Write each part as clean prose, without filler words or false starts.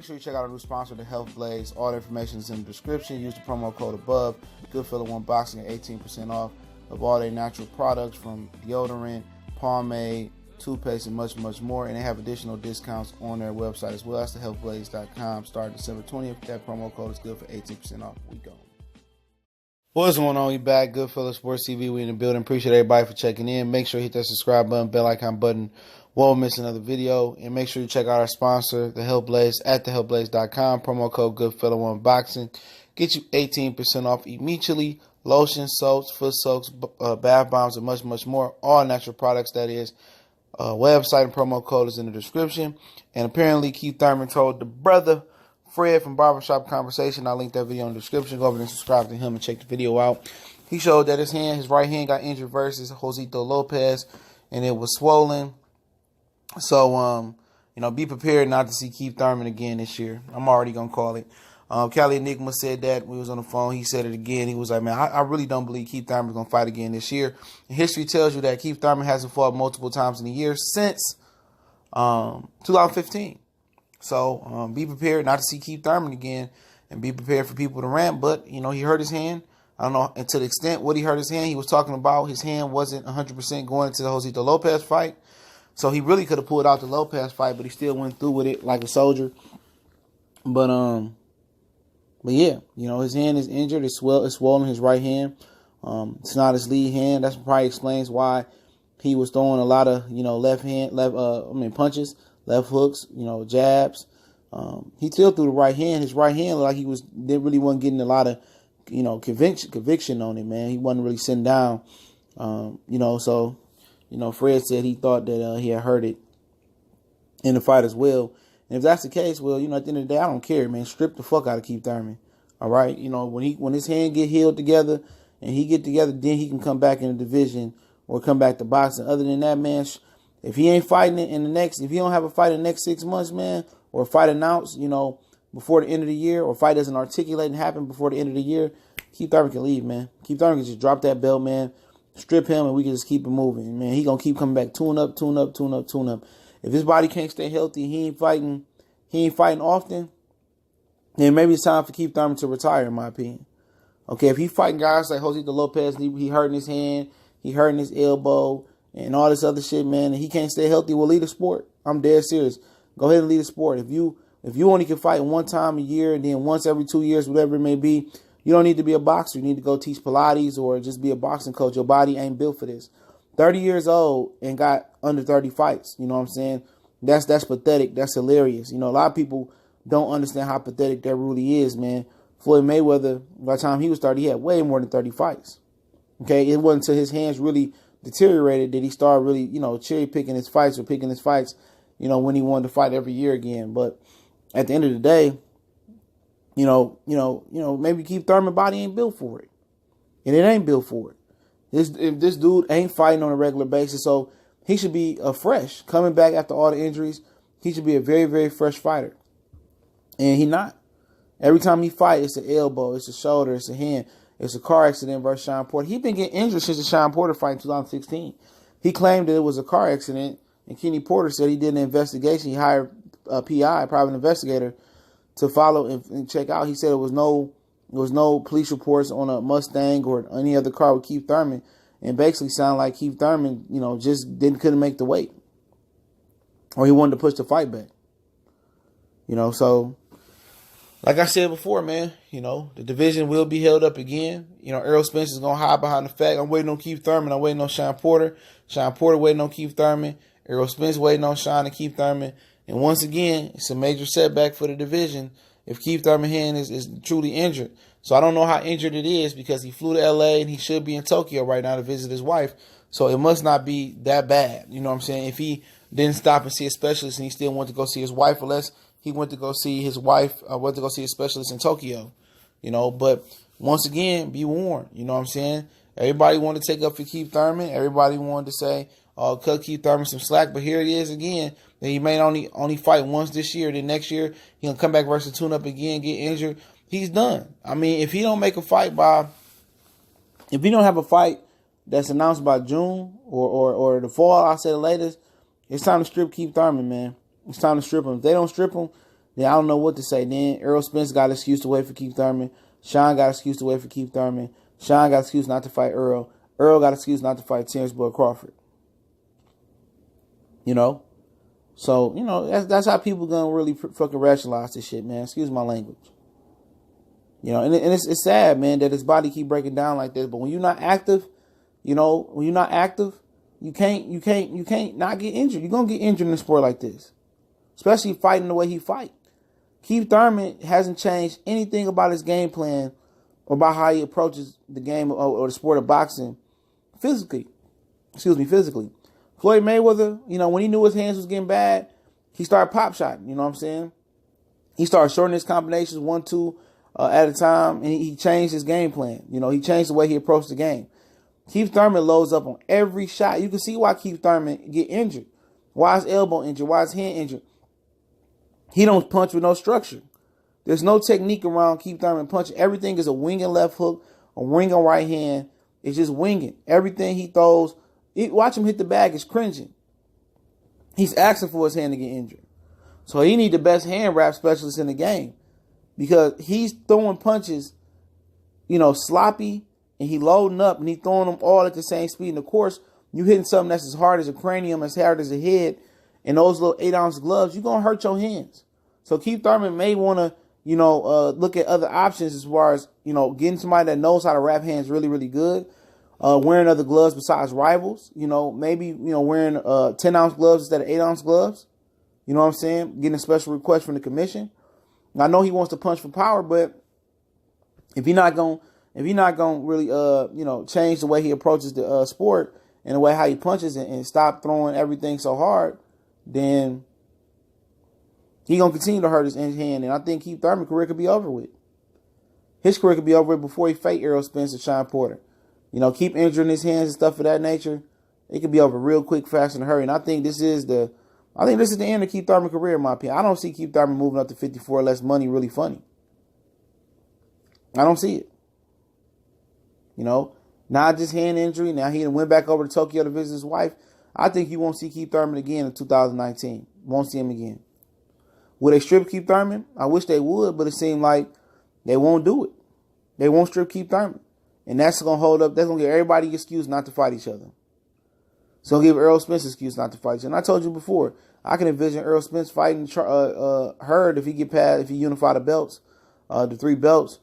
Make sure you check out our new sponsor, the Health Blaze. All the information is in the description. Use the promo code above. Goodfellow One Boxing at 18% off of all their natural products from deodorant, pomade, toothpaste, and much, much more. And they have additional discounts on their website as well. That's thehealthblaze.com. Starting December 20th. That promo code is good for 18% off. We go. What's going on? We back. Goodfellow Sports TV. We in the building. Appreciate everybody for checking in. Make sure you hit that subscribe button, bell icon button. Won't miss another video. And make sure you check out our sponsor, The Health Blaze, at thehealthblaze.com. Promo code Goodfellow One Boxing. Get you 18% off immediately. Lotion, soaps, foot soaks, bath bombs, and much, much more. All natural products, that is. Website and promo code is in the description. And apparently Keith Thurman told the brother Fred from Barbershop Conversation, I'll link that video in the description. Go over and subscribe to him and check the video out. He showed that his right hand got injured versus Josito Lopez, and it was swollen. So, be prepared not to see Keith Thurman again this year. I'm already going to call it. Cali Enigma said that when he was on the phone. He said it again. He was like, man, I really don't believe Keith Thurman's going to fight again this year. And history tells you that Keith Thurman hasn't fought multiple times in a year since 2015. So be prepared not to see Keith Thurman again, and be prepared for people to rant. But, he hurt his hand. I don't know, and to the extent what he hurt his hand, he was talking about his hand wasn't 100% going into the Josito Lopez fight. So he really could have pulled out the Lopez fight, but he still went through with it like a soldier. But yeah, his hand is injured. It's swollen, his right hand. It's not his lead hand. That probably explains why he was throwing a lot of, punches, left hooks, jabs. He still threw the right hand. His right hand looked like wasn't getting a lot of, conviction on it, man. He wasn't really sitting down. Fred said he thought that he had hurt it in the fight as well. And if that's the case, well, at the end of the day, I don't care, man. Strip the fuck out of Keith Thurman. All right? When his hand get healed together and he get together, then he can come back in the division or come back to boxing. Other than that, man, if he ain't fighting it if he don't have a fight in the next 6 months, man, or a fight announced, before the end of the year, or fight doesn't articulate and happen before the end of the year, Keith Thurman can leave, man. Keith Thurman can just drop that belt, man. Strip him, and we can just keep it moving. Man, he gonna keep coming back, tune up. If his body can't stay healthy, he ain't fighting often, then maybe it's time for Keith Thurman to retire, in my opinion. Okay, if he fighting guys like Josito Lopez, he hurting his hand, he hurting his elbow, and all this other shit, man, and he can't stay healthy, well, leave the sport. I'm dead serious. Go ahead and leave the sport. If you only can fight one time a year and then once every 2 years, whatever it may be, you don't need to be a boxer. You need to go teach Pilates or just be a boxing coach. Your body ain't built for this. 30 years old and got under 30 fights. You know what I'm saying? That's pathetic. That's hilarious. A lot of people don't understand how pathetic that really is, man. Floyd Mayweather, by the time he was 30, he had way more than 30 fights. Okay? It wasn't until his hands really deteriorated that he started really, cherry picking his fights or picking his fights, when he wanted to fight every year again. But at the end of the day, maybe Keith Thurman's body ain't built for it. And it ain't built for it. If this dude ain't fighting on a regular basis, so he should be fresh. Coming back after all the injuries, he should be a very, very fresh fighter. And he not. Every time he fight, it's an elbow, it's a shoulder, it's a hand, it's a car accident versus Sean Porter. He been getting injured since the Sean Porter fight in 2016. He claimed that it was a car accident, and Kenny Porter said he did an investigation. He hired a PI, a private investigator, to follow and check out. He said there was no police reports on a Mustang or any other car with Keith Thurman, and basically sounded like Keith Thurman, just couldn't make the weight, or he wanted to push the fight back. So like I said before, man, the division will be held up again. Errol Spence is gonna hide behind the fact I'm waiting on Keith Thurman. I'm waiting on Sean Porter. Sean Porter waiting on Keith Thurman. Errol Spence waiting on Sean and Keith Thurman. And once again, it's a major setback for the division if Keith Thurman's hand is truly injured. So I don't know how injured it is because he flew to L.A. and he should be in Tokyo right now to visit his wife. So it must not be that bad. You know what I'm saying? If he didn't stop and see a specialist and he still went to go see his wife, unless he went to go see his wife, went to go see a specialist in Tokyo. But once again, be warned. You know what I'm saying? Everybody wanted to take up for Keith Thurman. Everybody wanted to say, cut Keith Thurman some slack. But here it is again. That he may only fight once this year. Then next year, he'll come back versus tune-up again, get injured. He's done. I mean, if he don't make a fight if he don't have a fight that's announced by June or the fall, I said the latest, it's time to strip Keith Thurman, man. It's time to strip him. If they don't strip him, then I don't know what to say. Then Errol Spence got an excuse to wait for Keith Thurman. Sean got an excuse to wait for Keith Thurman. Sean got an excuse not to fight Earl. Earl got an excuse not to fight Terrence Boyd Crawford. You know? So, you know, that's how people gonna really fucking rationalize this shit, man. Excuse my language. You know, and it's sad, man, that his body keep breaking down like this. But when you're not active, you know, when you're not active, you can't not get injured. You're gonna get injured in a sport like this. Especially fighting the way he fight. Keith Thurman hasn't changed anything about his game plan or about how he approaches the game or the sport of boxing physically. Floyd Mayweather, you know, when he knew his hands was getting bad, he started pop shotting, you know what I'm saying? He started shortening his combinations 1-2 at a time, and he changed his game plan. You know, he changed the way he approached the game. Keith Thurman loads up on every shot. You can see why Keith Thurman get injured. Why his elbow injured? Why his hand injured? He don't punch with no structure. There's no technique around Keith Thurman punching. Everything is a winging left hook, a winging right hand. It's just winging. Everything he throws, watch him hit the bag, it's cringing. He's asking for his hand to get injured. So he need the best hand wrap specialist in the game because he's throwing punches, you know, sloppy, and he loading up and he throwing them all at the same speed. And of course, you hitting something that's as hard as a cranium, as hard as a head, and those little 8-ounce gloves, you're going to hurt your hands. So Keith Thurman may want to, you know, look at other options as far as, you know, getting somebody that knows how to wrap hands really, really good. Wearing other gloves besides Rivals. You know, maybe, you know, wearing 10-ounce gloves instead of 8-ounce gloves. You know what I'm saying? Getting a special request from the commission. I know he wants to punch for power, but if he's not going to really, you know, change the way he approaches the sport and the way how he punches and stop throwing everything so hard, then he gonna continue to hurt his hand, and I think Keith Thurman's career could be over with. His career could be over with before he fight Errol Spence and Sean Porter. You know, keep injuring his hands and stuff of that nature. It could be over real quick, fast, and hurry. And I think this is the end of Keith Thurman's career, in my opinion. I don't see Keith Thurman moving up to 54 less money really funny. I don't see it. You know, not just hand injury. Now he went back over to Tokyo to visit his wife. I think you won't see Keith Thurman again in 2019. Won't see him again. Would they strip Keith Thurman? I wish they would, but it seemed like they won't do it. They won't strip Keith Thurman. And that's going to hold up. That's going to give everybody an excuse not to fight each other. So give Errol Spence an excuse not to fight each other. And I told you before, I can envision Errol Spence fighting Hurd if he unify the belts, the 3 belts,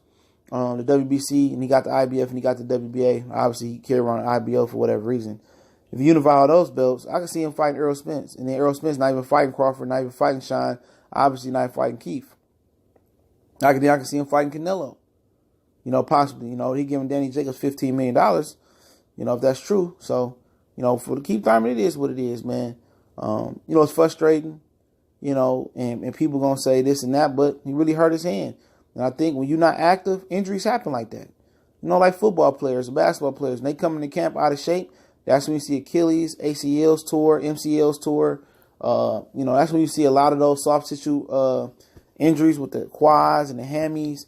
the WBC, and he got the IBF and he got the WBA. Obviously, he carried around the IBO for whatever reason. If you unify all those belts, I can see him fighting Errol Spence. And then Errol Spence not even fighting Crawford, not even fighting Sean, obviously not fighting Keith. I can see him fighting Canelo. You know, possibly. You know, he giving Danny Jacobs $15 million. You know, if that's true. So, you know, for the Keith Thurman, it is what it is, man. You know, it's frustrating. You know, and people gonna say this and that, but he really hurt his hand. And I think when you're not active, injuries happen like that. You know, like football players, basketball players, and they come into camp out of shape. That's when you see Achilles, ACLs tore, MCLs tore. You know, that's when you see a lot of those soft tissue injuries with the quads and the hammies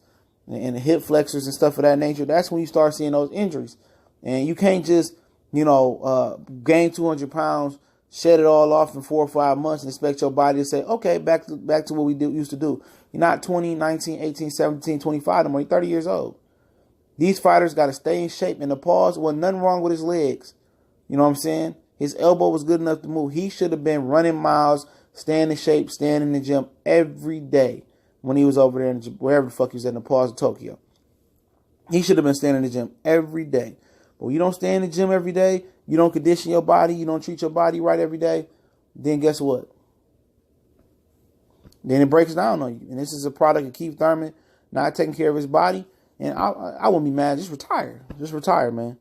and the hip flexors and stuff of that nature. That's when you start seeing those injuries. And you can't just, you know, gain 200 pounds, shed it all off in 4 or 5 months and expect your body to say, okay, back to what we used to do. You're not 20, 19, 18, 17, 25 anymore. You're 30 years old. These fighters got to stay in shape. And the pause wasn't nothing wrong with his legs. You know what I'm saying? His elbow was good enough to move. He should have been running miles, staying in shape, staying in the gym every day when he was over there, wherever the fuck he was at, in the pause of Tokyo. He should have been staying in the gym every day. But when you don't stay in the gym every day, you don't condition your body, you don't treat your body right every day, then guess what? Then it breaks down on you. And this is a product of Keith Thurman not taking care of his body. And I wouldn't be mad. Just retire. Just retire, man.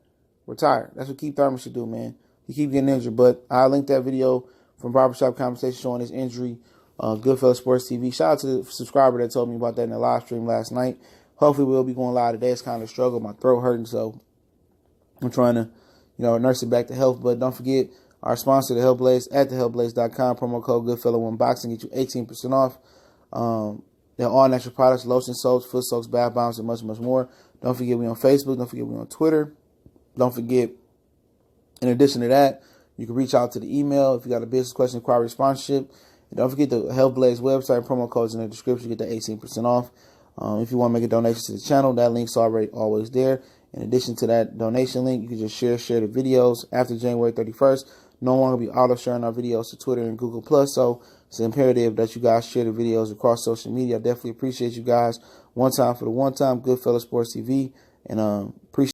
Retire. That's what Keith Thurman should do, man. He keep getting injured. But I'll link that video from Barbershop Conversation showing his injury. Goodfellas Sports TV. Shout out to the subscriber that told me about that in the live stream last night. Hopefully we'll be going live today. It's kind of a struggle. My throat hurting, so I'm trying to, you know, nurse it back to health. But don't forget our sponsor, The Health Blaze, at thehealthblaze.com. Promo code Goodfella1Boxing. Get you 18% off. They're all natural products, lotion soaps, foot soaks, bath bombs, and much, much more. Don't forget we on Facebook. Don't forget we on Twitter. Don't forget, in addition to that, you can reach out to the email if you got a business question, inquiry, sponsorship. And don't forget the Health Blaze website. Promo codes in the description. Get the 18% off. If you want to make a donation to the channel, that link's always there. In addition to that donation link, you can just share the videos after January 31st. No longer be auto-sharing our videos to Twitter and Google+. So it's imperative that you guys share the videos across social media. I definitely appreciate you guys. One time for the one time, Goodfellas Sports TV. And appreciate